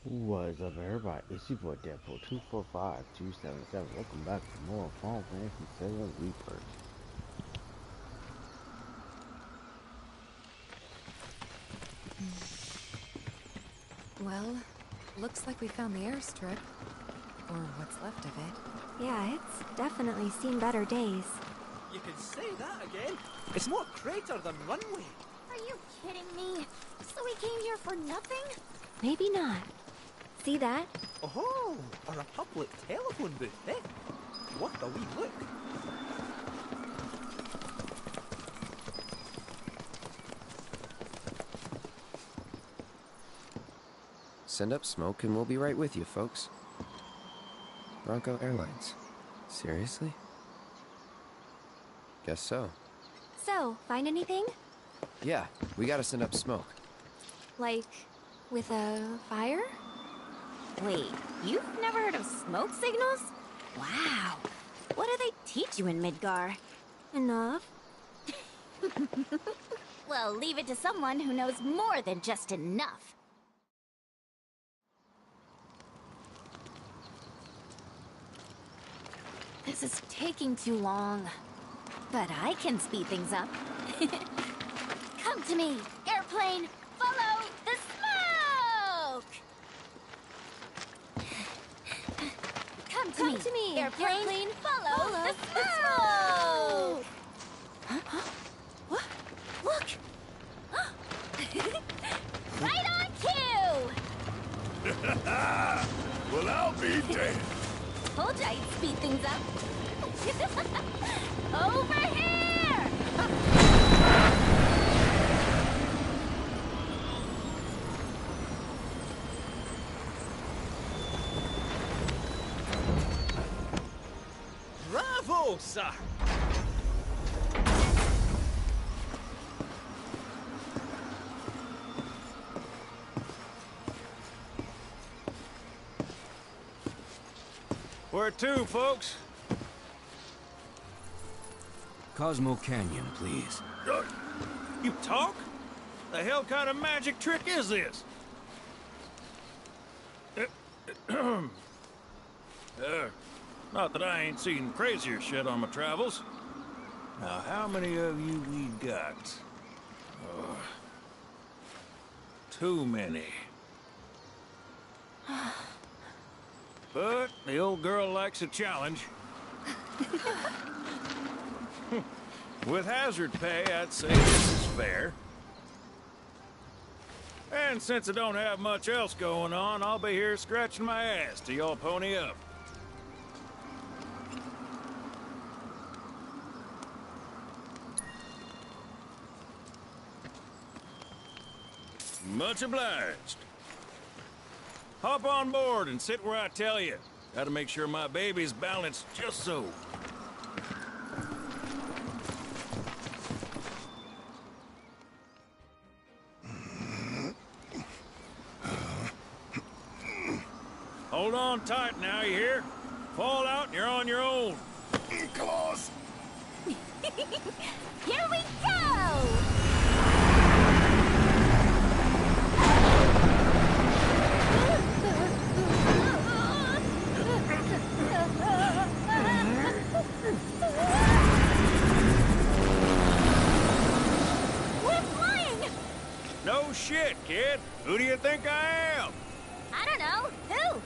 What's up, everybody? It's your boy Deadpool 245277. Welcome back to more Final Fantasy 7 Rebirth. Well, looks like we found the airstrip. Or what's left of it. Yeah, it's definitely seen better days. You can say that again. It's more crater than runway. Are you kidding me? So we came here for nothing? Maybe not. See that? Oh, or a public telephone booth, eh? Worth a wee look. Send up smoke and we'll be right with you, folks. Bronco Airlines. Seriously? Guess so. So, find anything? Yeah, we gotta send up smoke. Like, with a fire? Wait, you've never heard of smoke signals? Wow. What do they teach you in Midgar? Enough. Well, leave it to someone who knows more than just enough. This is taking too long. But I can speed things up. Come to me, airplane! Follow the smoke! Come to me, airplane! Follow the smoke! Huh? What? Look! Right on cue! Well, I'll be damned. Told you I'd speed things up. Over here! Bravo, sir! Where to, folks? Cosmo Canyon, please. You talk? The hell kind of magic trick is this? Not that I ain't seen crazier shit on my travels. Now, how many of you we got? Too many. But the old girl likes a challenge. With hazard pay, I'd say this is fair. And since I don't have much else going on, I'll be here scratching my ass till y'all pony up. Much obliged. Hop on board and sit where I tell you. Gotta make sure my baby's balanced just so. Hold on tight now, you hear? Fall out and you're on your own. Claws. Here we go! We're flying! No shit, kid. Who do you think I am? I don't know. Who?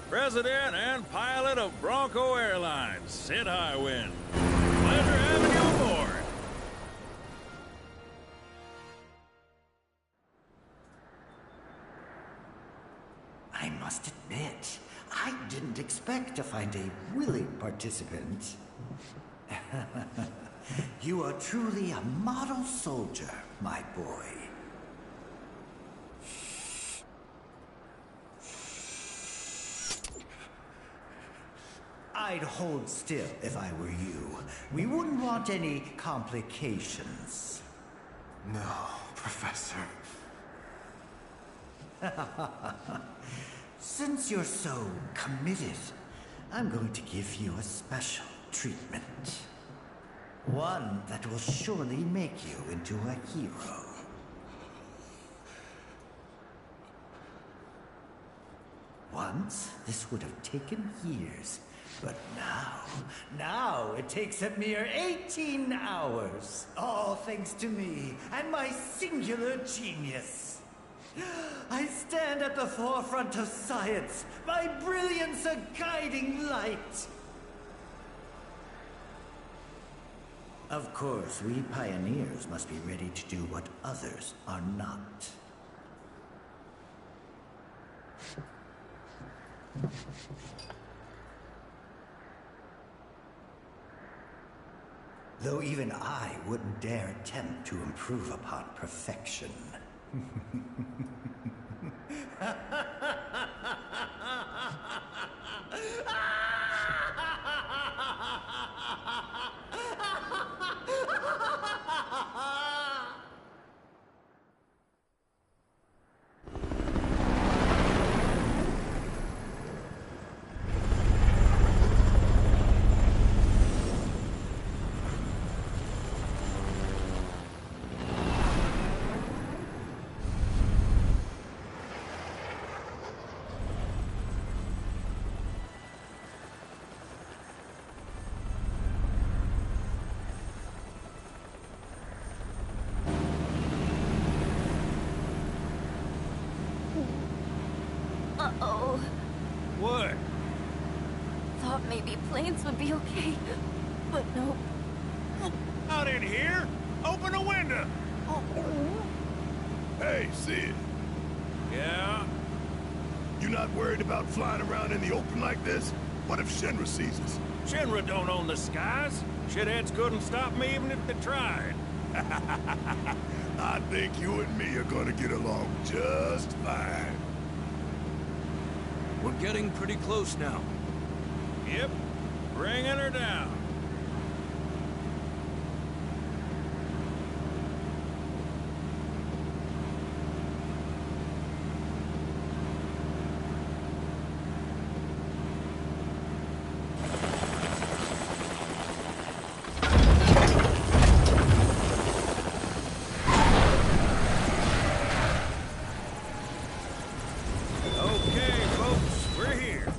President and pilot of Bronco Airlines, Sid Highwind. Pleasure having you aboard. I must admit, I didn't expect to find a willing participant. You are truly a model soldier, my boy. I'd hold still if I were you. We wouldn't want any complications. No, Professor. Since you're so committed, I'm going to give you a special treatment. One that will surely make you into a hero. Once, this would have taken years. But now it takes a mere 18 hours. All thanks to me and my singular genius. I stand at the forefront of science, my brilliance a guiding light. Of course, we pioneers must be ready to do what others are not. Though even I wouldn't dare attempt to improve upon perfection. Uh-oh. What? Thought maybe planes would be okay, but nope. Out in here? Open a window! Hey, Sid. Yeah? You not worried about flying around in the open like this? What if Shinra sees us? Shinra don't own the skies. Shitheads couldn't stop me even if they tried. I think you and me are gonna get along just fine. We're getting pretty close now. Yep. Bringing her down. Okay, folks, we're here.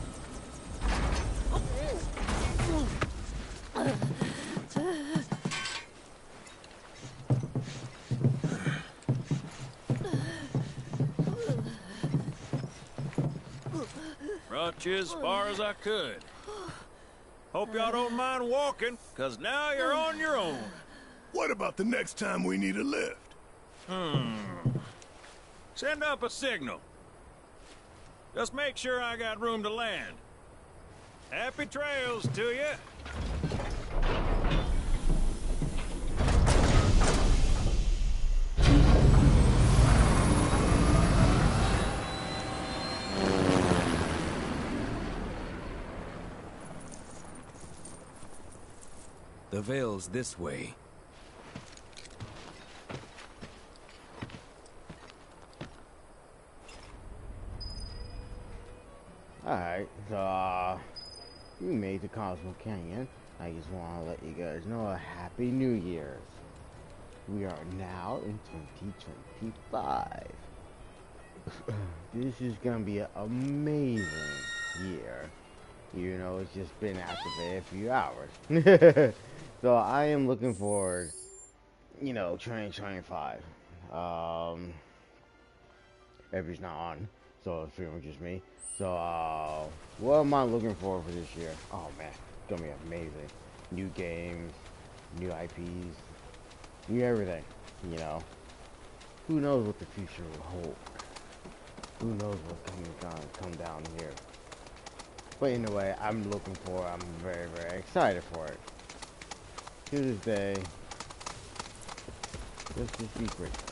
Brought you as far as I could. Hope y'all don't mind walking, 'cause now you're on your own. What about the next time we need a lift? Send up a signal. Just make sure I got room to land. Happy trails to you. The Vale's this way. Alright, so, we made the Cosmo Canyon. I just want to let you guys know a Happy New Year's. We are now in 2025. This is going to be an amazing year. You know, it's just been activated a few hours. So I am looking forward, you know, 2025. Everybody's not on, so it's pretty much just me. So, what am I looking for this year? Oh man, it's gonna be amazing. New games, new IPs, new everything, you know. Who knows what the future will hold? Who knows what's gonna come down here? But anyway, I'm very, very excited for it. To this day, let's just be grateful.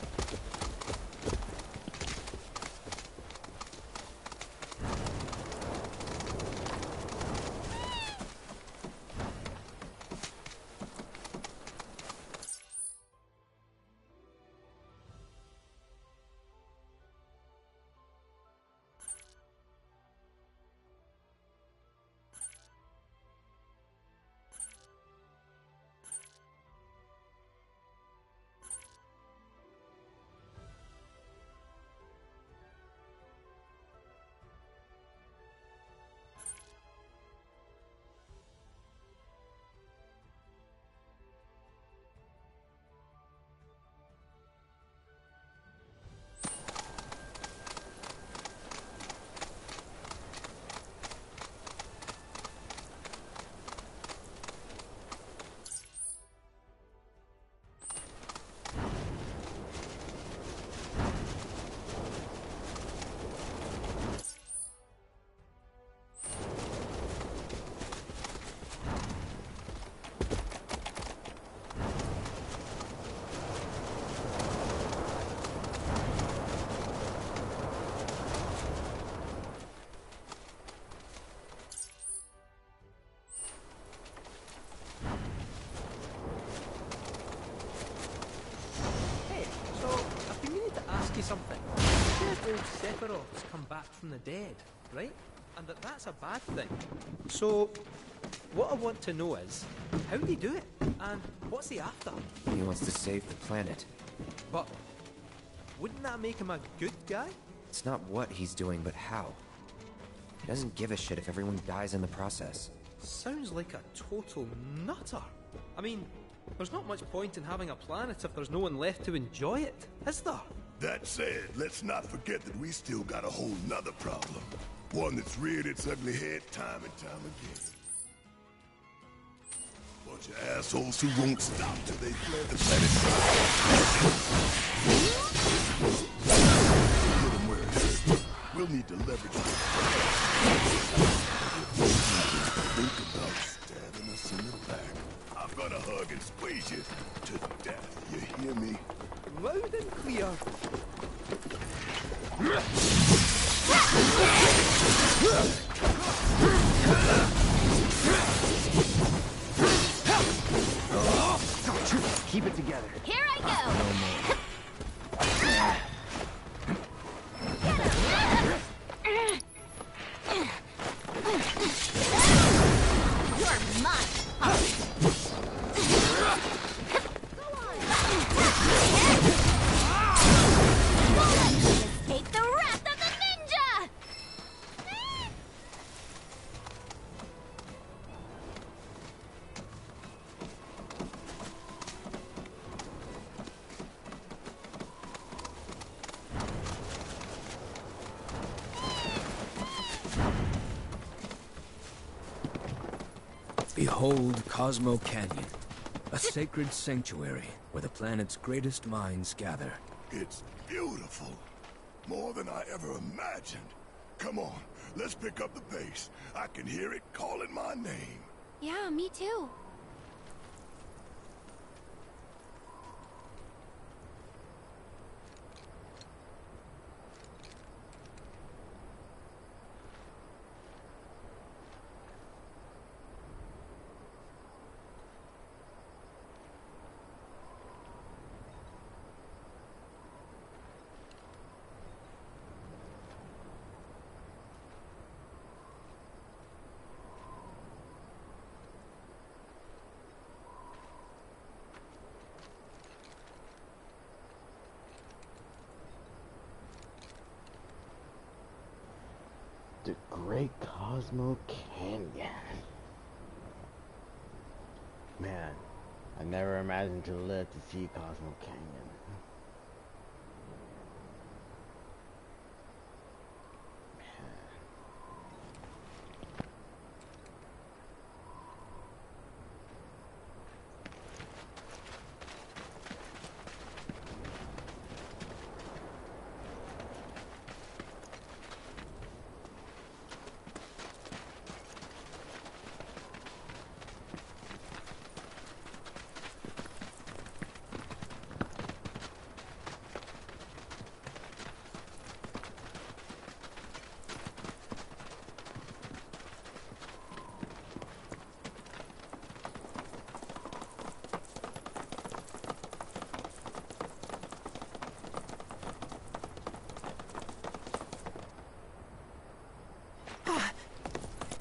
ask you something. If old Sephiroth's come back from the dead, right? And that's a bad thing. So, what I want to know is, how did he do it? And what's he after? He wants to save the planet. But, wouldn't that make him a good guy? It's not what he's doing, but how. He doesn't give a shit if everyone dies in the process. Sounds like a total nutter. I mean, there's not much point in having a planet if there's no one left to enjoy it, is there? That said, let's not forget that we still got a whole nother problem. One that's reared its ugly head time and time again. Bunch of assholes who won't stop till they fled the planet. Get them where it hurts. We'll need to leverage this. Think about stabbing us in the back. I'm gonna hug and squeeze you to death. You hear me? Loud and clear. Keep it together. Here I go! You're mine! Take the wrath of the ninja! Behold Cosmo Canyon, a sacred sanctuary where the planet's greatest minds gather. It's beautiful. More than I ever imagined. Come on, let's pick up the pace. I can hear it calling my name. Yeah, me too. The Great Cosmo Canyon. Man, I never imagined to live to see Cosmo Canyon.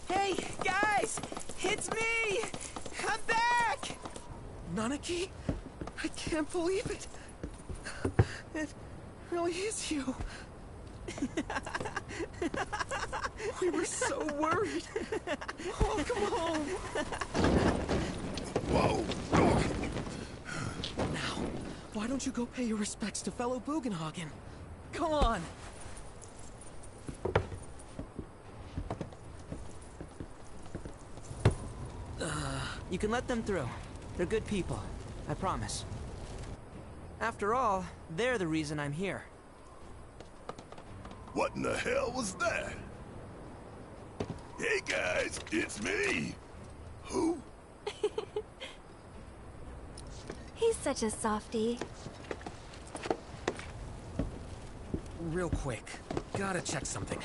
Hey, guys! It's me! I'm back! Nanaki? I can't believe it. It really is you. We were so worried. Welcome home. Whoa! Now, why don't you go pay your respects to fellow Bugenhagen? Come on! You can let them through. They're good people. I promise. After all, they're the reason I'm here. What in the hell was that? Hey guys, it's me! Who? He's such a softie. Real quick, gotta check something.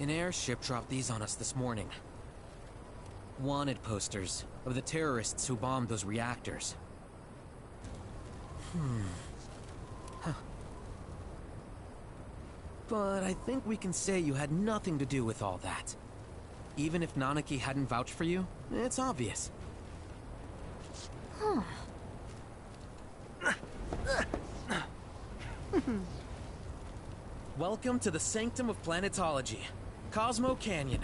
An airship dropped these on us this morning. Wanted posters of the terrorists who bombed those reactors. But I think we can say you had nothing to do with all that. Even if Nanaki hadn't vouched for you, it's obvious. Huh. Welcome to the Sanctum of Planetology, Cosmo Canyon.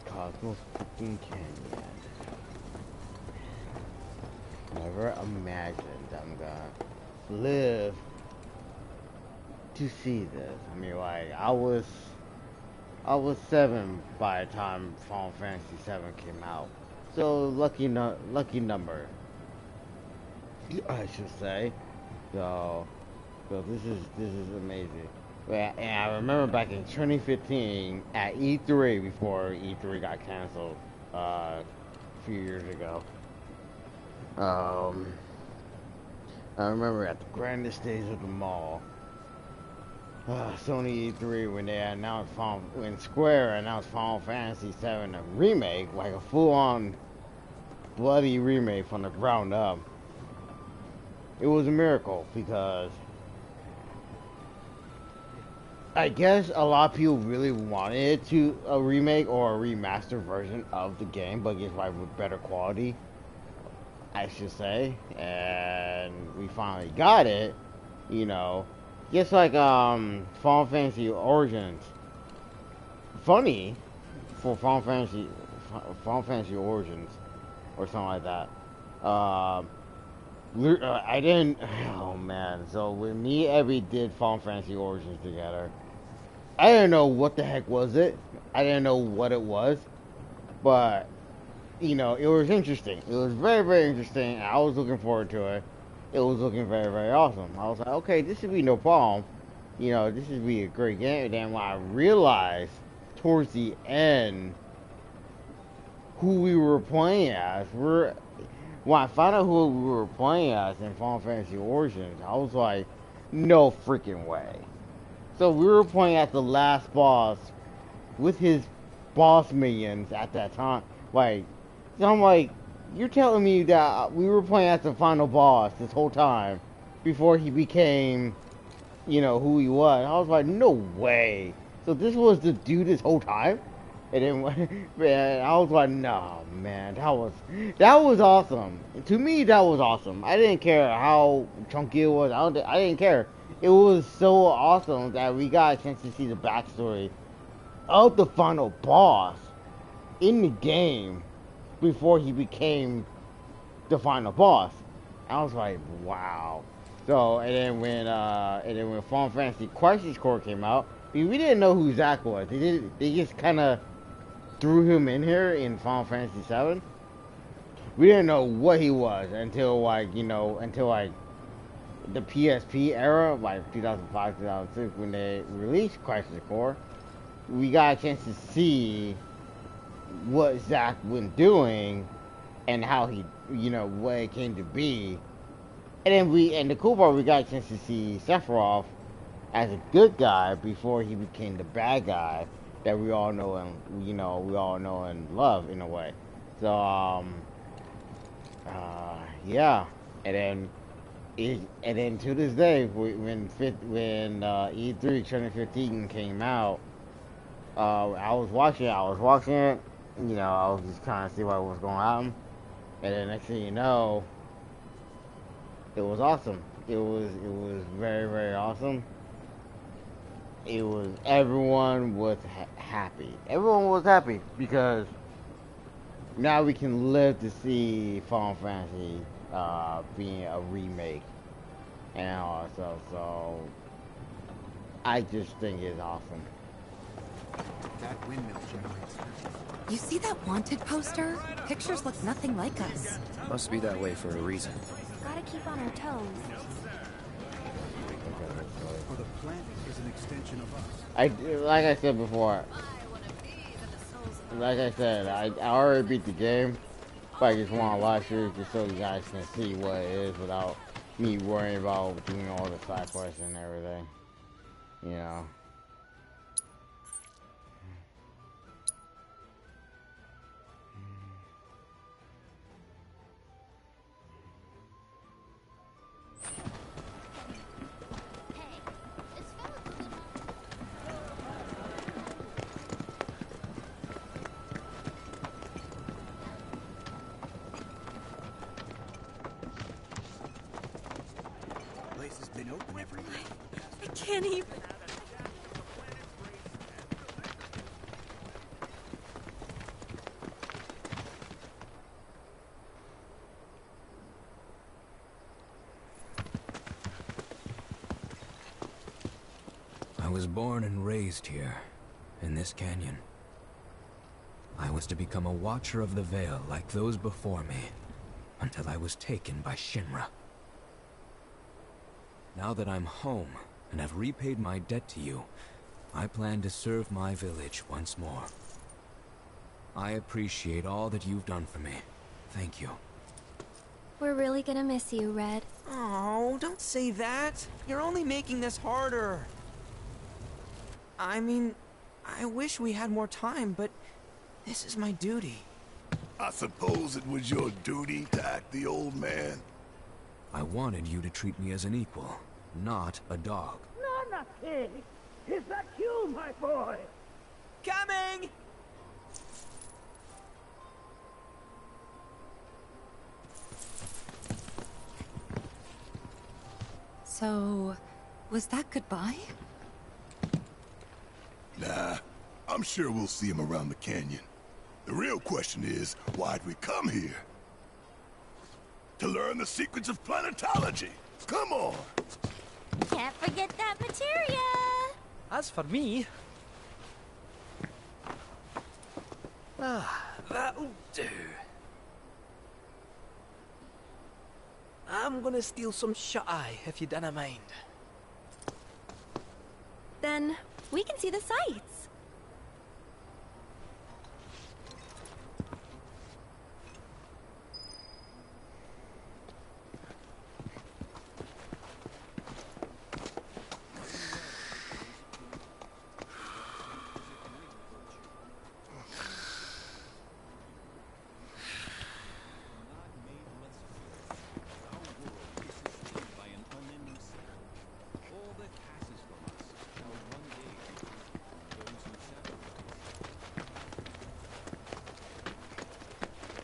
Cosmo fucking Canyon. Never imagined I'm gonna live to see this. I mean, like, I was 7 by the time Final Fantasy 7 came out, so lucky number, I should say. So this is amazing. And I remember back in 2015 at E3, before E3 got canceled a few years ago. I remember at the grandest days of them all, Sony E3, when they announced when Square announced Final Fantasy 7 a remake, like a full-on bloody remake from the ground up. It was a miracle because I guess a lot of people really wanted a remake or a remastered version of the game, but just like with better quality, I should say. And we finally got it, you know. Just like Final Fantasy Origins. Funny for Final Fantasy Origins or something like that. I didn't. Oh man! So when me and Evie did Final Fantasy Origins together, I didn't know what the heck was it. I didn't know what it was, but you know, it was interesting. It was very, very interesting. I was looking forward to it. It was looking very, very awesome. I was like, okay, this should be no problem. You know, this should be a great game. And then when I realized towards the end who we were playing as, when I found out who we were playing as in Final Fantasy Origins, I was like, no freaking way. So we were playing at the last boss with his boss minions at that time. Like, so I'm like, you're telling me that we were playing as the final boss this whole time before he became, you know, who he was. I was like, no way. So this was the dude this whole time? And then, man, I was like, no, man, that was awesome. To me, that was awesome. I didn't care how chunky it was. I didn't care. It was so awesome that we got a chance to see the backstory of the final boss in the game before he became the final boss. I was like, wow. So, and then when Final Fantasy Crisis Core came out, we didn't know who Zack was. They just kind of threw him in here in Final Fantasy 7. We didn't know what he was until the PSP era, like 2005, 2006, when they released Crisis Core. We got a chance to see what Zack was doing and how he, you know, what it came to be. And then the cool part, we got a chance to see Sephiroth as a good guy before he became the bad guy that we all know and, you know, we all know and love in a way. So, yeah. And then to this day, when E3 2015 came out, I was watching it, you know, I was just trying to see what was going on, and then next thing you know, it was awesome. It was very, very awesome. Everyone was happy. Everyone was happy because now we can live to see Final Fantasy being a remake and all that stuff. So I just think it's awesome. That windmill generates. You see that wanted poster? Pictures look nothing like us. Must be that way for a reason. Gotta keep on our toes. For the plant is an extension of us. Like I said before, I already beat the game, but I just want to watch it just so you guys can see what it is without me worrying about doing all the side quests and everything. You know. can't even. I was born and raised here, in this canyon. I was to become a watcher of the Veil like those before me, until I was taken by Shinra. Now that I'm home, and have repaid my debt to you, I plan to serve my village once more. I appreciate all that you've done for me. Thank you. We're really gonna miss you, Red. Oh, don't say that. You're only making this harder. I mean, I wish we had more time, but this is my duty. I suppose it was your duty to act the old man. I wanted you to treat me as an equal, not a dog. Nana King! Is that you, my boy? Coming! So, was that goodbye? Nah, I'm sure we'll see him around the canyon. The real question is, why'd we come here? To learn the secrets of planetology. Come on! Can't forget that materia! As for me... that'll do. I'm gonna steal some shut-eye, if you don't mind. Then we can see the sights.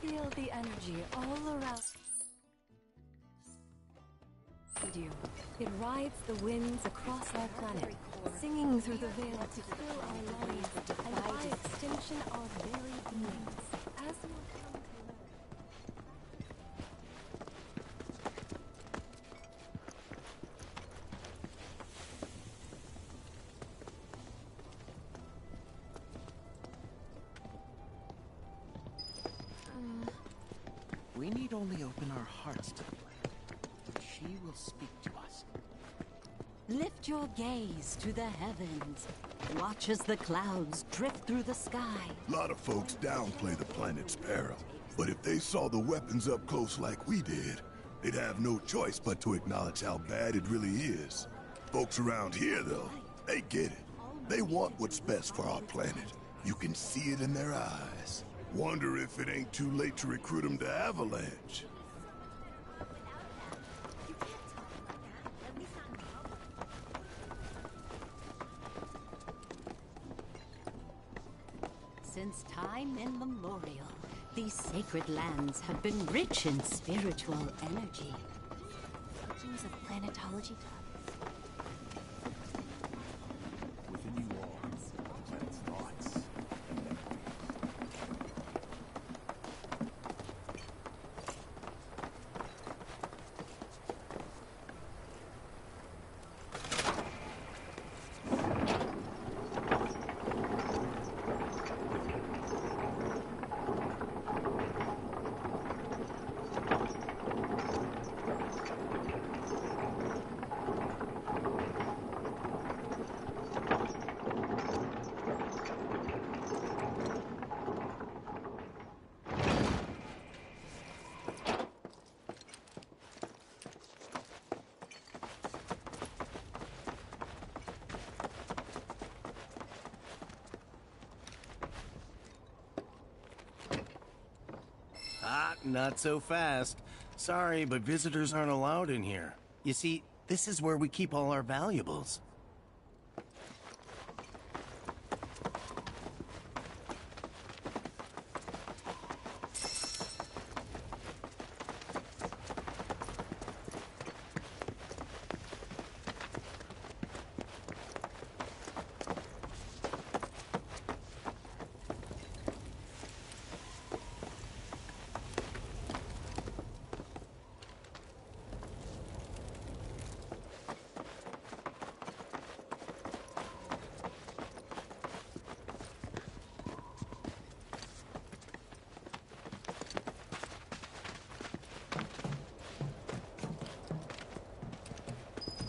Feel the energy all around you. It rides the winds across our planet, singing through the veil to fill our lungs and by extension our very beings. As you come to learn. We need only open our hearts to the planet. She will speak to us. Lift your gaze to the heavens. Watch as the clouds drift through the sky. A lot of folks downplay the planet's peril. But if they saw the weapons up close like we did, they'd have no choice but to acknowledge how bad it really is. Folks around here, though, they get it. They want what's best for our planet. You can see it in their eyes. Wonder if it ain't too late to recruit them to Avalanche. Since time immemorial, these sacred lands have been rich in spiritual energy. Teachings of planetology. Within you all, the planet's thoughts. Not so fast. Sorry, but visitors aren't allowed in here. You see, this is where we keep all our valuables.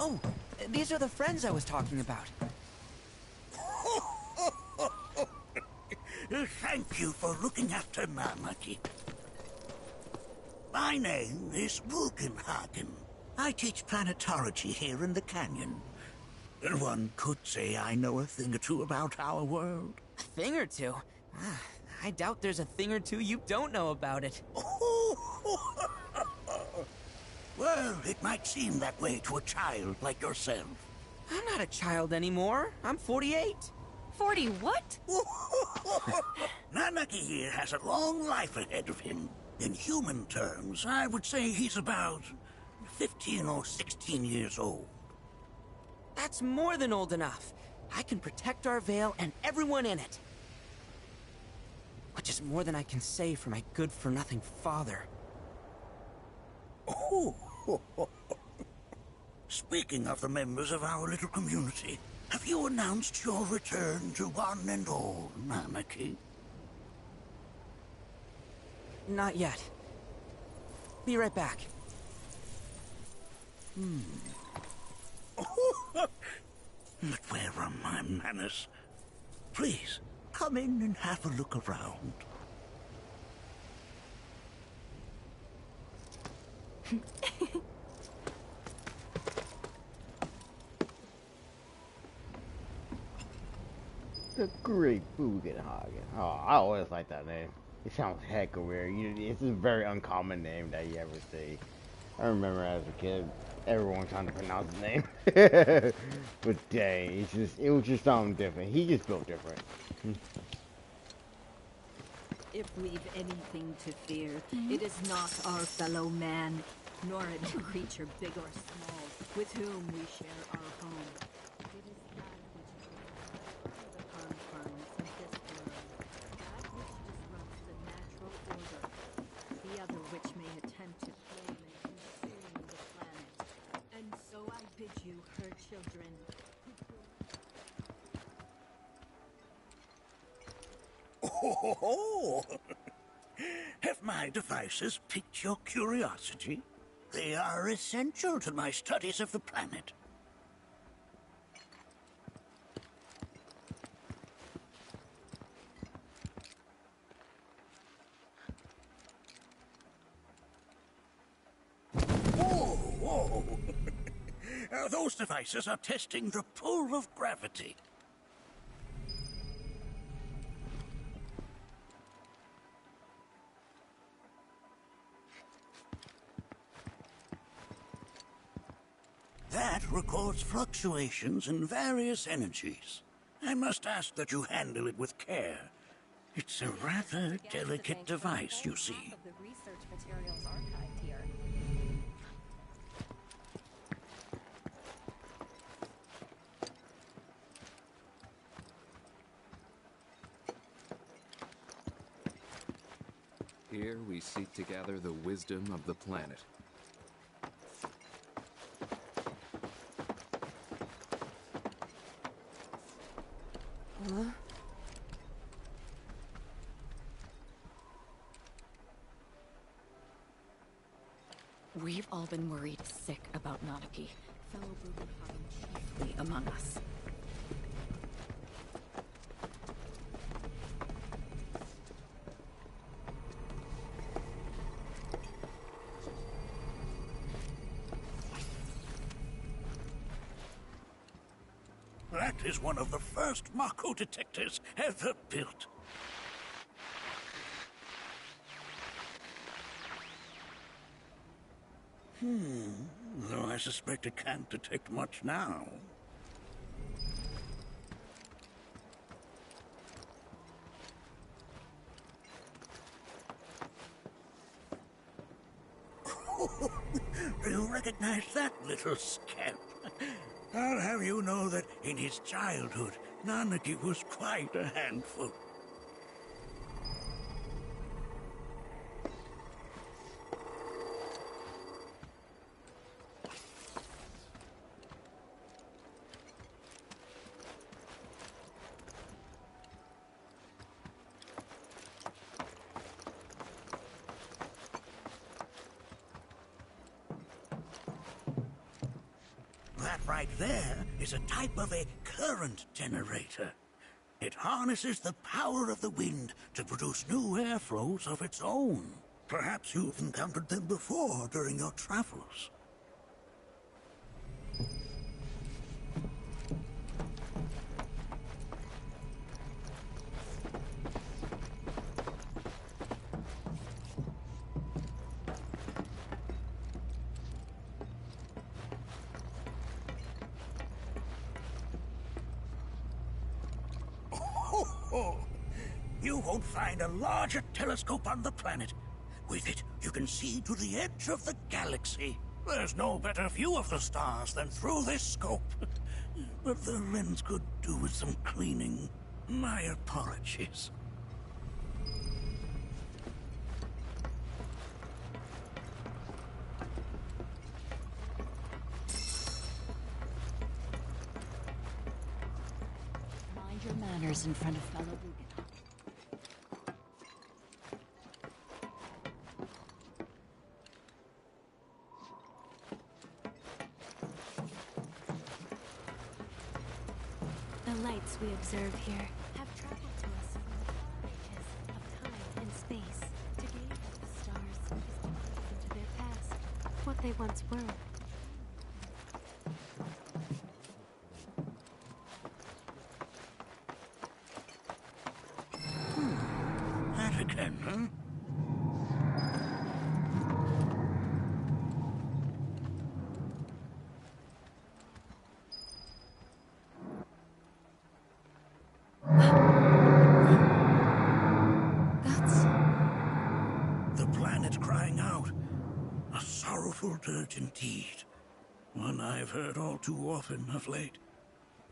Oh, these are the friends I was talking about. Thank you for looking after Nanaki. My name is Bugenhagen. I teach planetology here in the canyon. One could say I know a thing or two about our world. A thing or two? I doubt there's a thing or two you don't know about it. Well, it might seem that way to a child like yourself. I'm not a child anymore. I'm 48. 40 what? Nanaki here has a long life ahead of him. In human terms, I would say he's about 15 or 16 years old. That's more than old enough. I can protect our Vale and everyone in it. Which is more than I can say for my good-for-nothing father. Speaking of the members of our little community, have you announced your return to one and all, Nanaki? Not yet. Be right back. But where are my manners? Please, come in and have a look around. The Great Bugenhagen. Oh, I always like that name. It sounds hecka weird. It's a very uncommon name that you ever see. I remember as a kid, everyone trying to pronounce his name. But dang, it was just something different. He just built different. If we've anything to fear, it is not our fellow man, nor any creature big or small, with whom we share our home. It is that which the confines of this world, that which disrupts the natural order, the other which may attempt to claim and consume the planet. And so I bid you, her children, Have my devices piqued your curiosity? They are essential to my studies of the planet. Whoa! Those devices are testing the pull of gravity. That records fluctuations in various energies. I must ask that you handle it with care. It's a rather delicate device, you see. The research materials archived here. Here we seek to gather the wisdom of the planet. Huh? We've all been worried sick about Nanaki, fellow Bugenhagen chiefly among us. That is one of the first Mako detectors ever built. Though I suspect it can't detect much now. Do you recognize that little scamp? I'll have you know that in his childhood, Nanaki was quite a handful. That right there is a type of a current generator. It harnesses the power of the wind to produce new airflows of its own. Perhaps you've encountered them before during your travels. You won't find a larger telescope on the planet. With it, you can see to the edge of the galaxy. There's no better view of the stars than through this scope. But the lens could do with some cleaning. My apologies. Mind your manners in front of fellow Bugans. The lights we observe here have traveled to us from far reaches of time and space. To gaze at the stars is to peek into their past, what they once were. That again, huh? The planet crying out. A sorrowful dirge indeed. One I've heard all too often of late.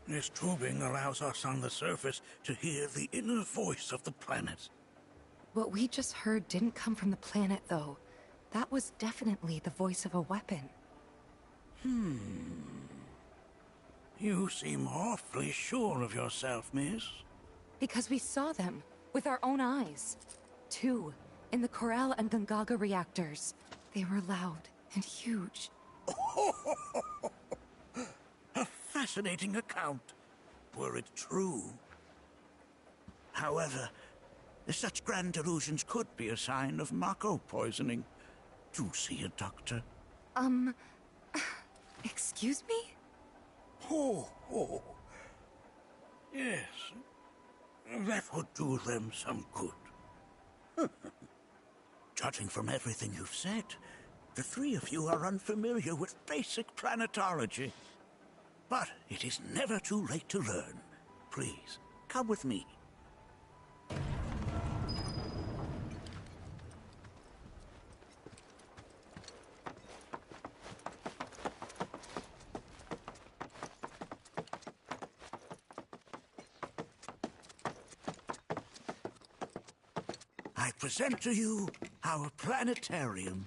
This tubing allows us on the surface to hear the inner voice of the planet. What we just heard didn't come from the planet, though. That was definitely the voice of a weapon. You seem awfully sure of yourself, miss. Because we saw them, with our own eyes. 2, in the Corral and Gungaga reactors. They were loud and huge. A fascinating account, were it true. However, such grand delusions could be a sign of Mako poisoning. Do see a doctor. Excuse me? Oh. Yes. That would do them some good. Judging from everything you've said, the three of you are unfamiliar with basic planetology. But it is never too late to learn. Please, come with me. I present to you our planetarium.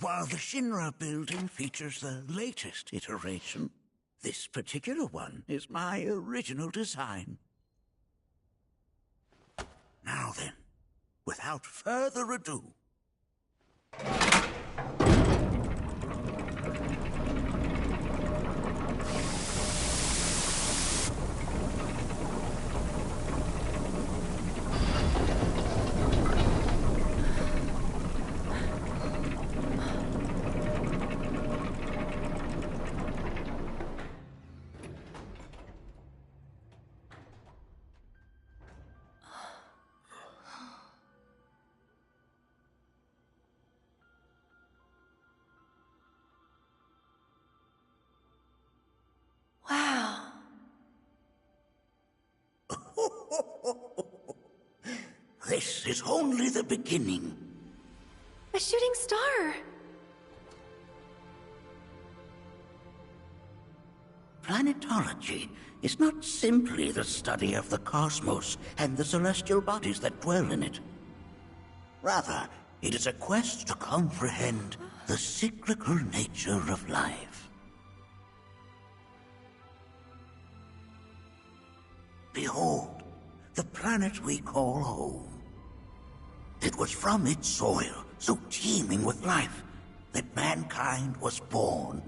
While the Shinra building features the latest iteration, this particular one is my original design. Now then, without further ado, Wow. this is only the beginning. A shooting star. Planetology is not simply the study of the cosmos and the celestial bodies that dwell in it. Rather, it is a quest to comprehend the cyclical nature of life. Behold, the planet we call home. It was from its soil, so teeming with life, that mankind was born.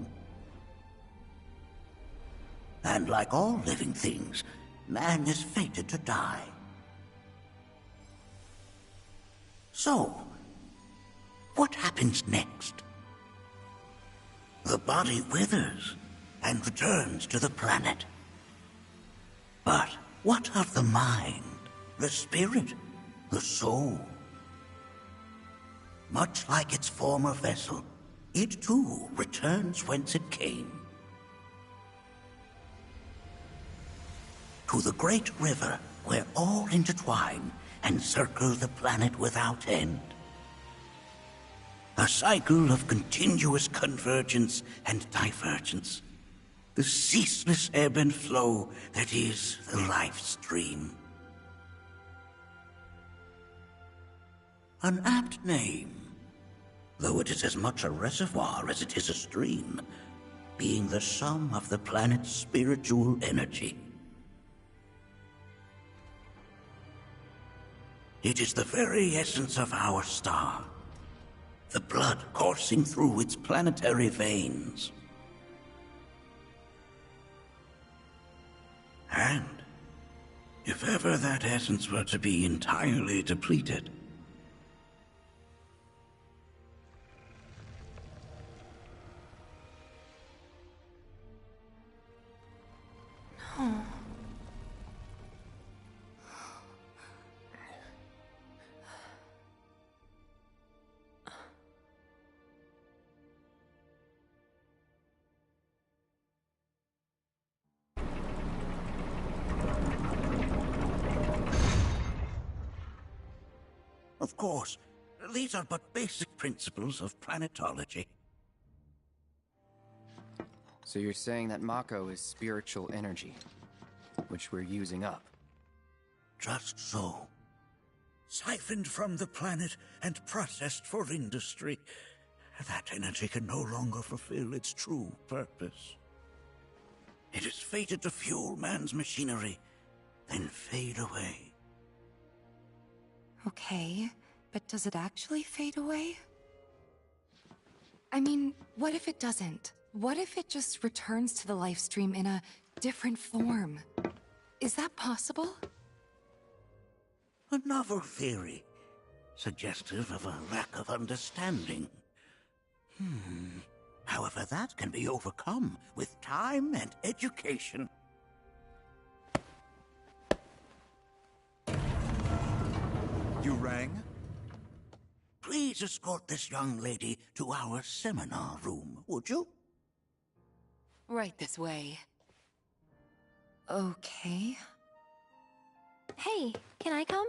And like all living things, man is fated to die. So, what happens next? The body withers and returns to the planet. But what of the mind, the spirit, the soul? Much like its former vessel, it too returns whence it came. To the great river where all intertwine and circle the planet without end. A cycle of continuous convergence and divergence. The ceaseless ebb and flow that is the life stream. An apt name, though it is as much a reservoir as it is a stream, being the sum of the planet's spiritual energy. It is the very essence of our star, the blood coursing through its planetary veins. And if ever that essence were to be entirely depleted, No. of course, these are but basic principles of planetology. So you're saying that Mako is spiritual energy, which we're using up? Just so. Siphoned from the planet and processed for industry, that energy can no longer fulfill its true purpose. It is fated to fuel man's machinery, then fade away. Okay, but does it actually fade away? I mean, what if it doesn't? What if it just returns to the life stream in a different form? Is that possible? A novel theory, suggestive of a lack of understanding. However, that can be overcome with time and education. You rang? Please escort this young lady to our seminar room, would you? Right this way. Okay. Hey, can I come?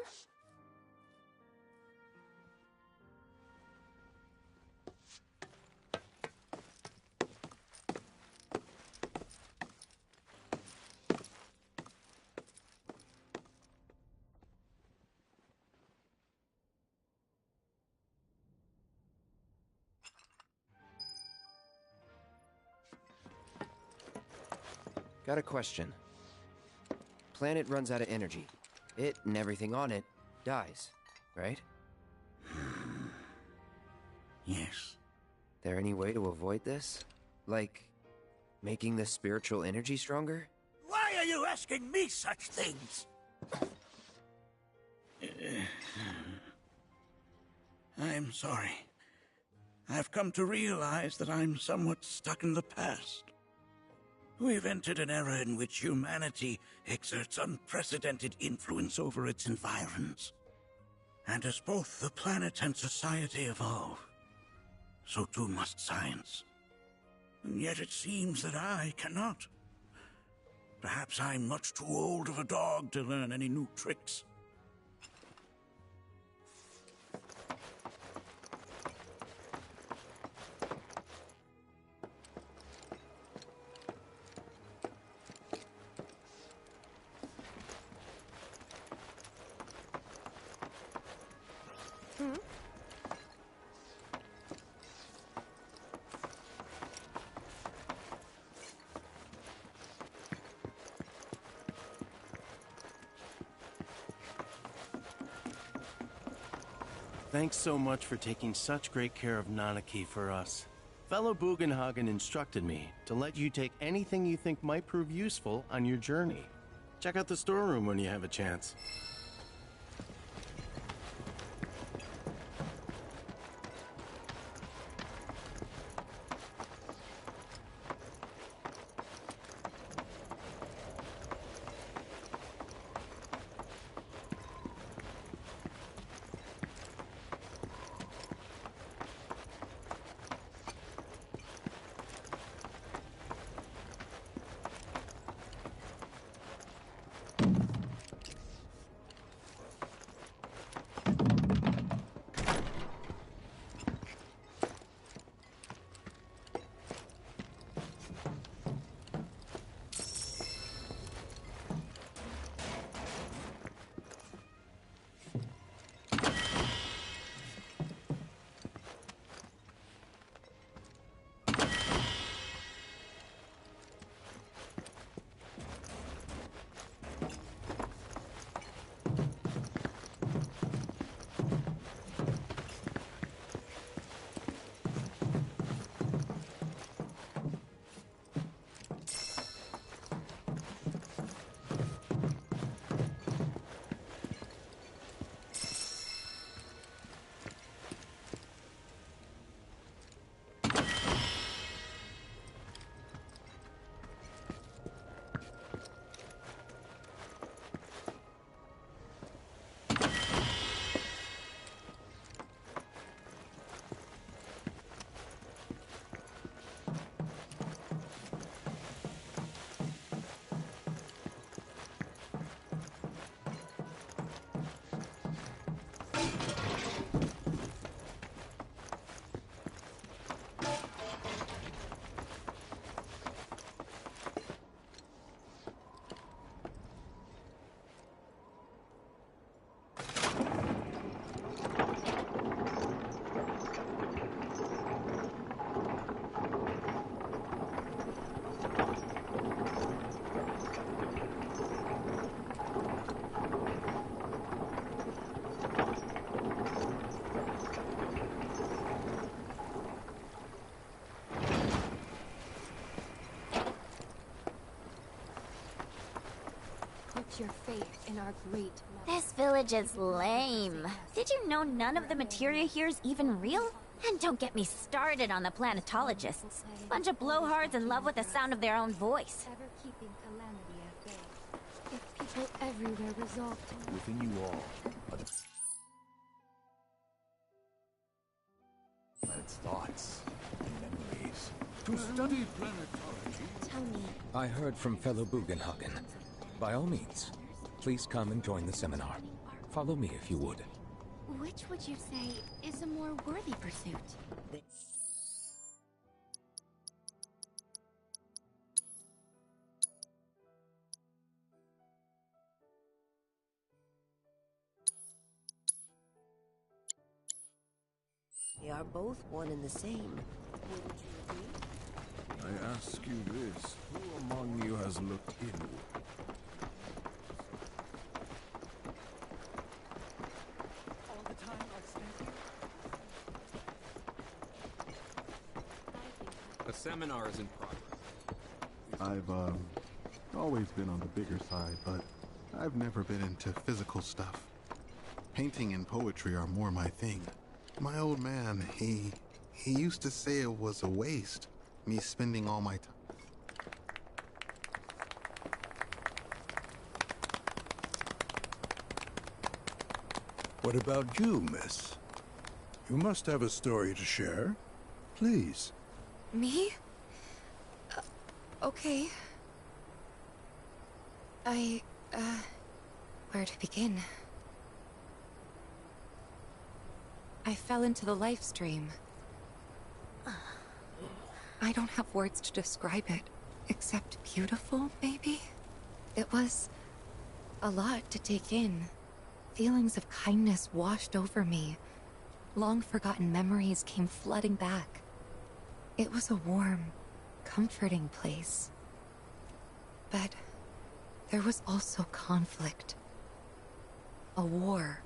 Got a question. Planet runs out of energy. It and everything on it dies, right? Yes. There any way to avoid this? Like, making the spiritual energy stronger? Why are you asking me such things? I'm sorry. I've come to realize that I'm somewhat stuck in the past. We've entered an era in which humanity exerts unprecedented influence over its environs. And as both the planet and society evolve, so too must science. And yet it seems that I cannot. Perhaps I'm much too old of a dog to learn any new tricks. Thanks so much for taking such great care of Nanaki for us. Fellow Bugenhagen instructed me to let you take anything you think might prove useful on your journey. Check out the storeroom when you have a chance. Your faith in our great. This village is lame. Did you know none of the materia here is even real? And don't get me started on the planetologists. Bunch of blowhards in love with the sound of their own voice. Ever keeping calamity at bay. If people everywhere resolve to Within you all are the planet's thoughts and memories. To study planetology. tell me. I heard from fellow Bugenhagen. By all means, please come and join the seminar. Follow me if you would. Which would you say is a more worthy pursuit? They are both one and the same. Wouldn't you agree? I ask you this, who among you has looked inward? All the time I've spent here. The seminar is in progress. I've always been on the bigger side, but I've never been into physical stuff. Painting and poetry are more my thing. My old man, he used to say it was a waste, me spending all my time. What about you, miss? You must have a story to share. Please. Me? Okay. Where to begin? I fell into the life stream. I don't have words to describe it, except beautiful, maybe? It was a lot to take in. Feelings of kindness washed over me. Long-forgotten memories came flooding back. It was a warm, comforting place. But there was also conflict. A war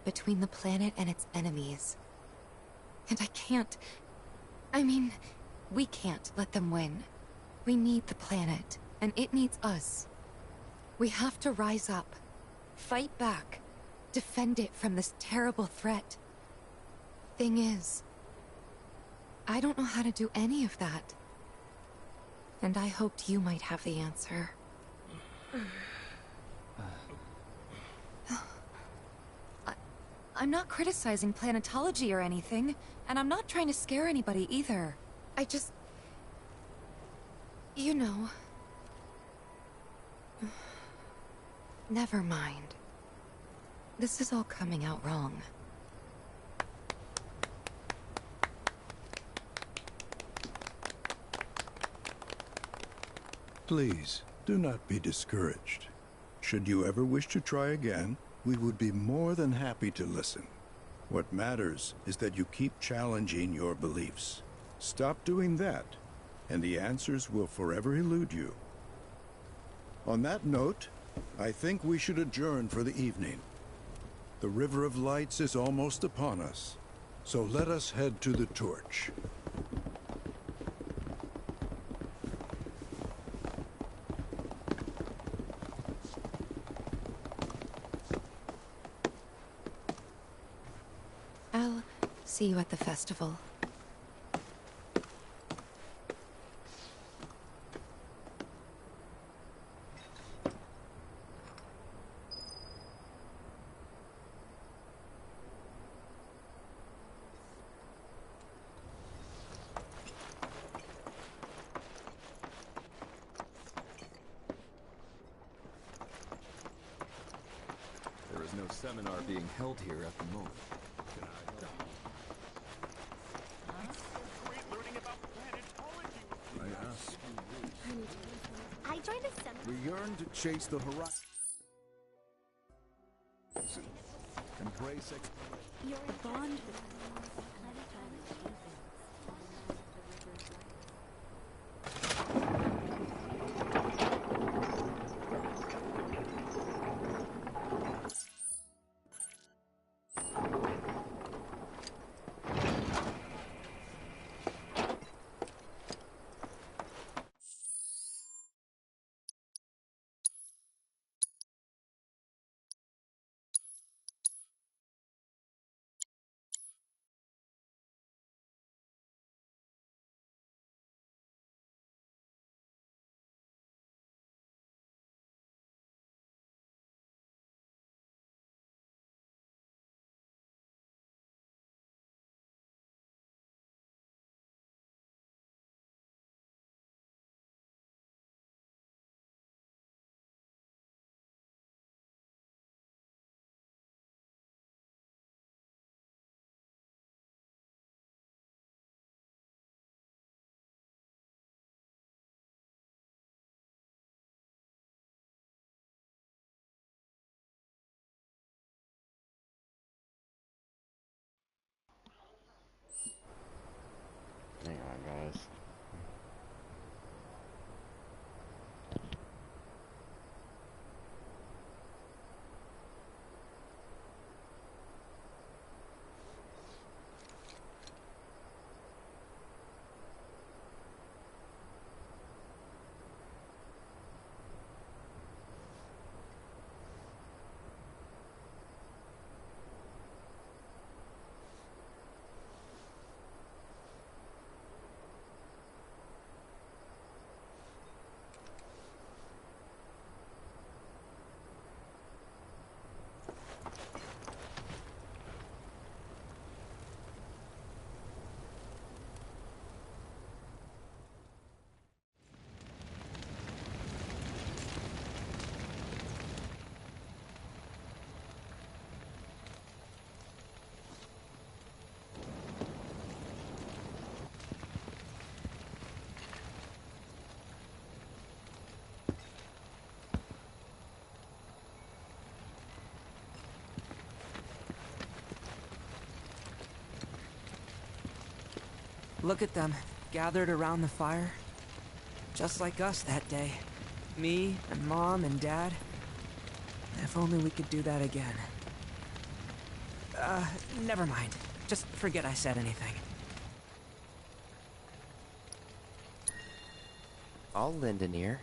between the planet and its enemies. And I can't I mean, we can't let them win. We need the planet, and it needs us. We have to rise up, fight back, defend it from this terrible threat. Thing is, I don't know how to do any of that. And I hoped you might have the answer. I'm not criticizing planetology or anything, and I'm not trying to scare anybody either. I just... You know... Never mind. This is all coming out wrong. Please, do not be discouraged. Should you ever wish to try again, we would be more than happy to listen. What matters is that you keep challenging your beliefs. Stop doing that, and the answers will forever elude you. On that note, I think we should adjourn for the evening. The River of Lights is almost upon us, so let us head to the torch. I'll see you at the festival. There is no seminar being held here at the moment. I joined a seminar. We yearn to chase the horizon. Embrace exploration. You're a bond. Hang on, guys. Look at them, gathered around the fire. Just like us that day. Me, and Mom, and Dad. If only we could do that again. Never mind. Just forget I said anything. I'll lend an ear.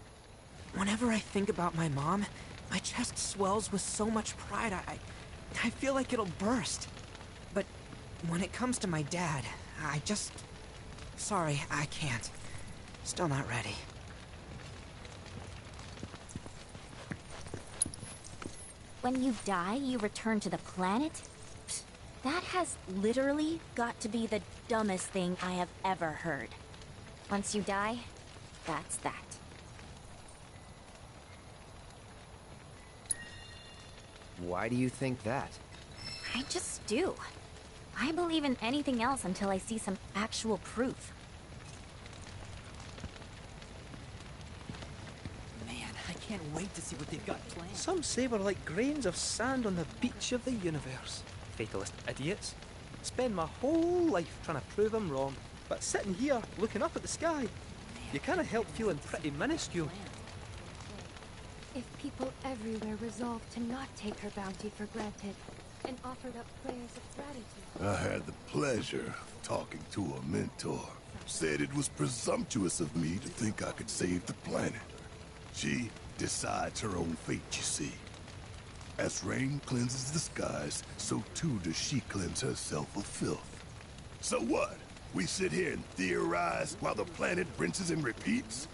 Whenever I think about my mom, my chest swells with so much pride, I feel like it'll burst. But when it comes to my dad, I just... Sorry, I can't. Still not ready. When you die, you return to the planet? Psst, that has literally got to be the dumbest thing I have ever heard. Once you die, that's that. Why do you think that? I just do. I believe in anything else until I see some actual proof. Man, I can't wait to see what they've got planned. Some say we're like grains of sand on the beach of the universe. Fatalist idiots. Spend my whole life trying to prove I'm wrong, but sitting here, looking up at the sky, you can't help feeling pretty minuscule. If people everywhere resolved to not take her bounty for granted and offered up prayers of gratitude. I had the pleasure of talking to a mentor. Said it was presumptuous of me to think I could save the planet. She decides her own fate, you see. As rain cleanses the skies, so too does she cleanse herself of filth. So what? We sit here and theorize while the planet rinses and repeats?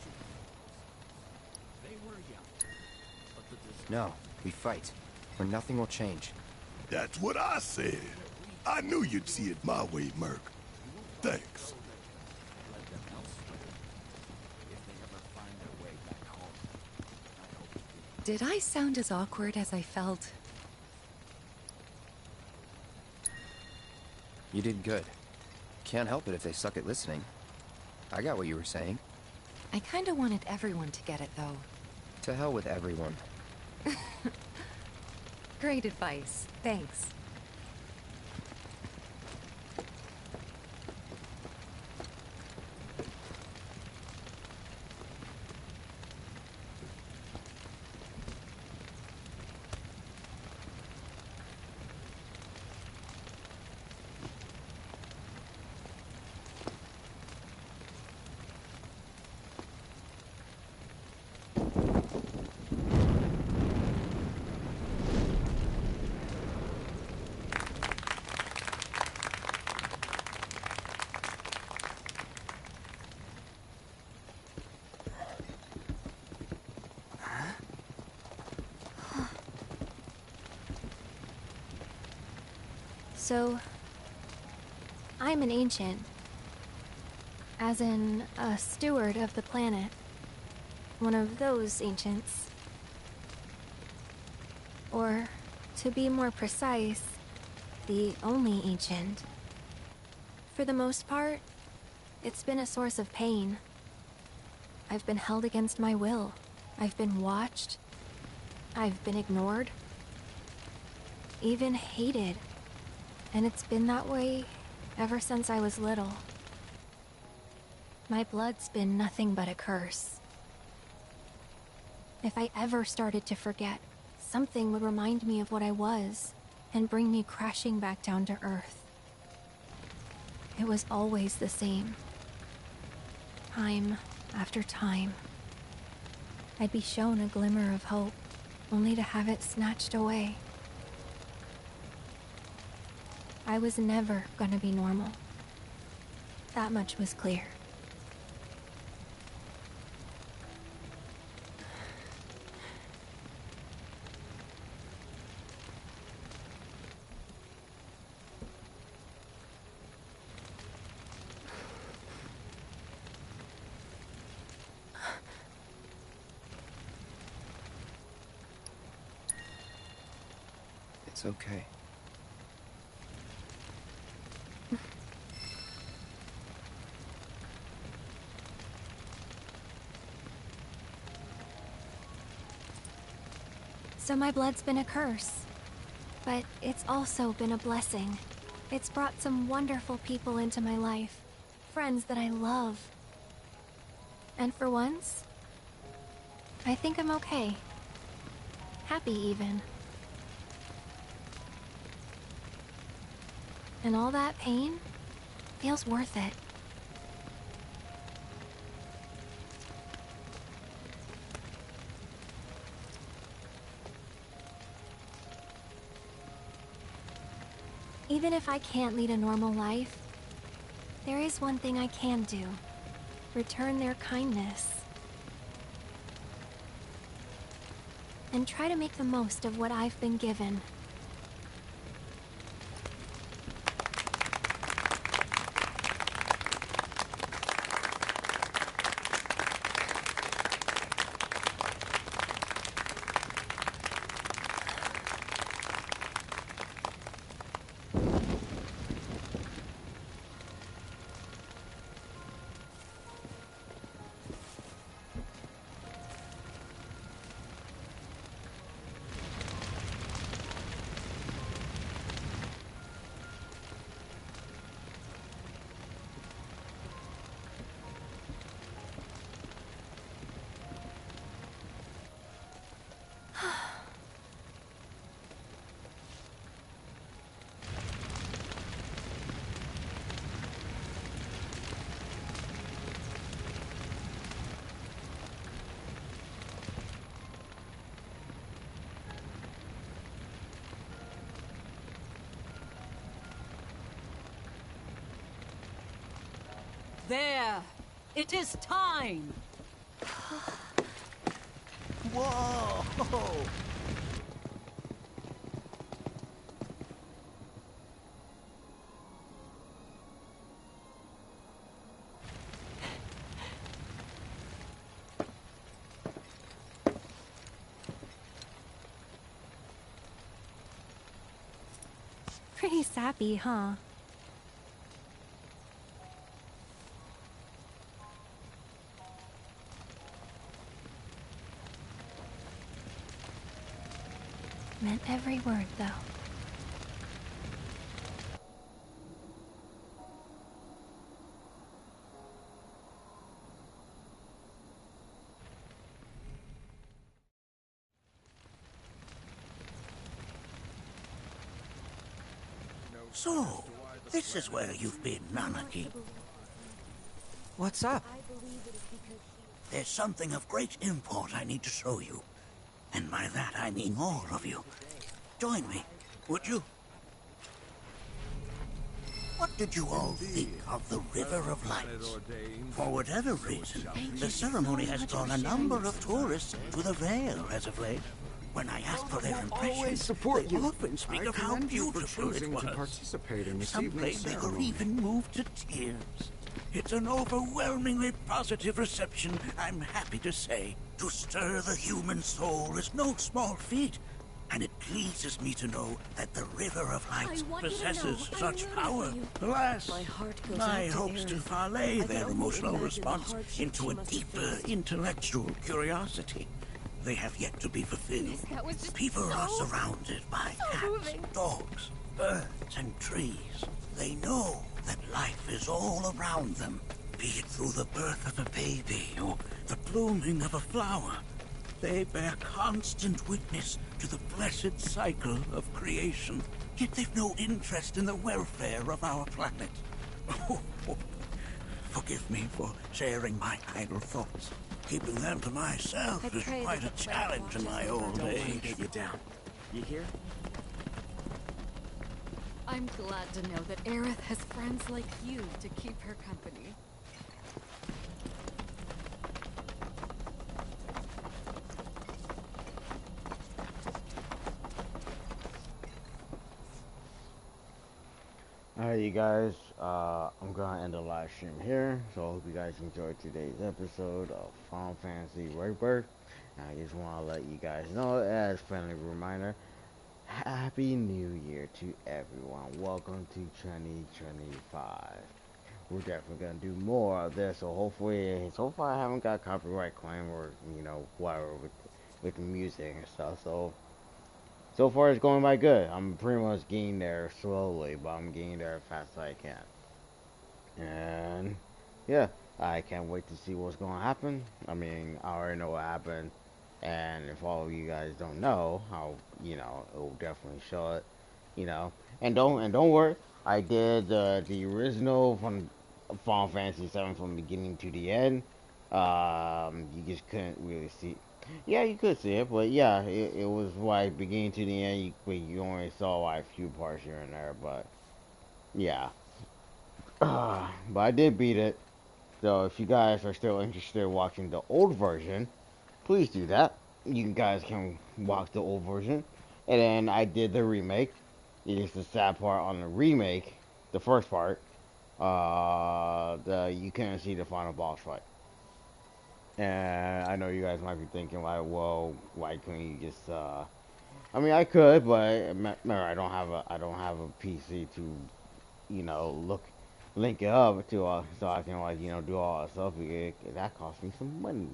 No, we fight, or nothing will change. That's what I said. I knew you'd see it my way, Merc. Thanks. Did I sound as awkward as I felt? You did good. Can't help it if they suck at listening. I got what you were saying. I kinda wanted everyone to get it, though. To hell with everyone. Great advice. Thanks. So, I'm an ancient. As in, a steward of the planet. One of those ancients. Or, to be more precise, the only ancient. For the most part, it's been a source of pain. I've been held against my will. I've been watched. I've been ignored. Even hated. And it's been that way ever since I was little. My blood's been nothing but a curse. If I ever started to forget, something would remind me of what I was and bring me crashing back down to Earth. It was always the same. Time after time. I'd be shown a glimmer of hope, only to have it snatched away. I was never gonna be normal. That much was clear. It's okay. So my blood's been a curse, but it's also been a blessing. It's brought some wonderful people into my life, friends that I love. And for once, I think I'm okay. Happy even. And all that pain feels worth it. Even if I can't lead a normal life, there is one thing I can do. Return their kindness. And try to make the most of what I've been given. There! It is time! Whoa! Pretty sappy, huh? Meant every word, though. So, this is where you've been, Nanaki. What's up? There's something of great import I need to show you. And by that I mean all of you. Join me, would you? What did you all think of the River of Lights? For whatever reason, the ceremony has drawn a number of tourists to the Vale as of late. When I ask for their impressions, they often speak of how beautiful it was. To participate in this Some evening's claim they were ceremony. even moved to tears. It's an overwhelmingly positive reception, I'm happy to say. To stir the human soul is no small feat, and it pleases me to know that the River of Lights possesses such power. Alas, my hopes to parlay their emotional response into a deeper intellectual curiosity. They have yet to be fulfilled. People are surrounded by cats, dogs, birds, and trees. They know that life is all around them, be it through the birth of a baby or the blooming of a flower. They bear constant witness to the blessed cycle of creation, yet they've no interest in the welfare of our planet. Forgive me for sharing my idle thoughts. Keeping them to myself is quite a challenge in my old age. Get you down. You hear? I'm glad to know that Aerith has friends like you to keep her company. Alright, you guys, I'm gonna end the live stream here, so I hope you guys enjoyed today's episode of Final Fantasy Rebirth. And I just want to let you guys know, as a friendly reminder, Happy New Year to everyone. Welcome to 2025. We're definitely gonna do more of this, so hopefully I haven't got copyright claim or, you know, whatever with the music and stuff, so far it's going by good. I'm pretty much getting there slowly, but I'm getting there as fast as I can. And yeah, I can't wait to see what's going to happen. I mean, I already know what happened, and if all of you guys don't know, how, you know, it will definitely show it, you know. And don't worry, I did the original from Final Fantasy VII from beginning to the end. You just couldn't really see. Yeah, you could see it, but yeah, it was like beginning to the end. You only saw like a few parts here and there, but Yeah. But I did beat it. So if you guys are still interested in watching the old version, please do that. You guys can watch the old version. And then I did the remake. It is the sad part on the remake, the first part. You couldn't see the final boss fight. And I know you guys might be thinking like, well, why couldn't you just? I mean, I could, but remember, I don't have a PC to, link it up to, so I can like, do all that stuff. That cost me some money.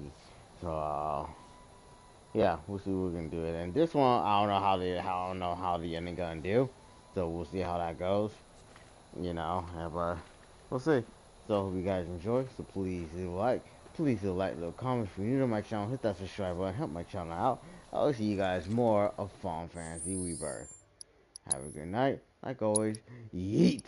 So, yeah, we'll see what we can do it. And this one, I don't know how the ending gonna do. So we'll see how that goes. But we'll see. So hope you guys enjoy. So please leave a like. Please leave a like, little comment. If you're new to my channel, hit that subscribe button. Help my channel out. I'll see you guys more of Final Fantasy Rebirth. Have a good night. Like always, yeet.